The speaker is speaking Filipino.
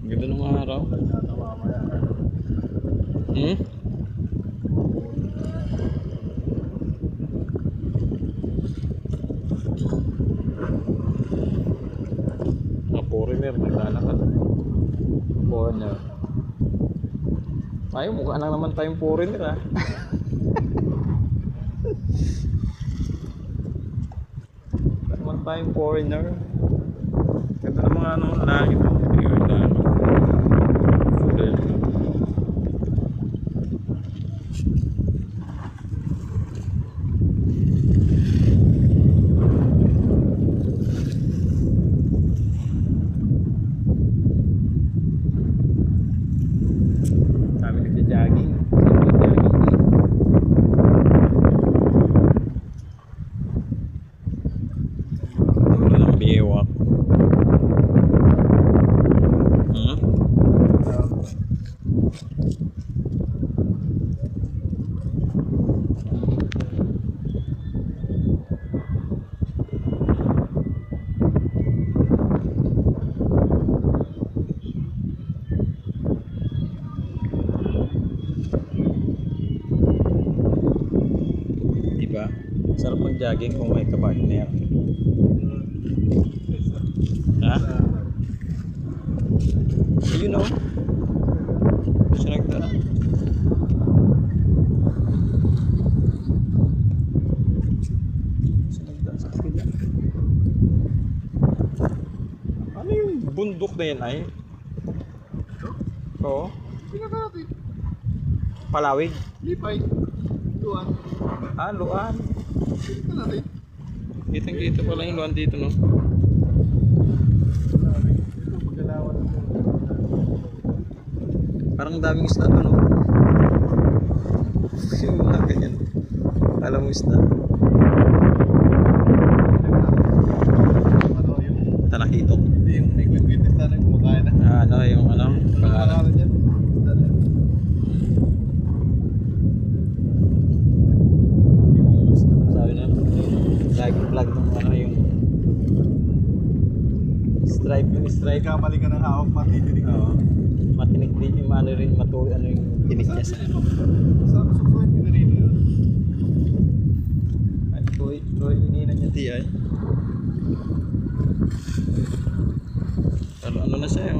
Ganda ng araw. Hmm? Mga foreigner naglalakad. Foreigner. Ay, mukha lang naman tayong foreigner ah. Mukha naman tayong foreigner. Ganda ng mga ano, langit. Sabi nagja-jogging. Tulo ng biewak. Diba? Sarap mag-jogging kung may kapartner. Ha? You know? Siya nagtara. Siya nagtara sa kapila. Ano yung bundok na yan ay? Oo. Pinakarating. Palawig? Lipay. Luan. Ah, Luan. Pinakarating. Kitang-kita pala yung Luan dito, no? Ito, magalawan. Parang daming isda to, no? Yung mga ganyan. Alam mo isda. Ano yung... Talakitok. Hindi yung may kwit-kwit na kumakain na. Ah, ano yung ano? Pangalan. Pangalan yan. Yung sabi na, lagi vlog ng ano yung stripe yung stripe. Kamali ka ng hawak, matidinig ka. Oo. Matinig din yung ano rin, ano yung tinig niya sa ano. Saan susuhin kita rito yun? Ay, Troy, ininan niya ti ay. Pero ano na siya,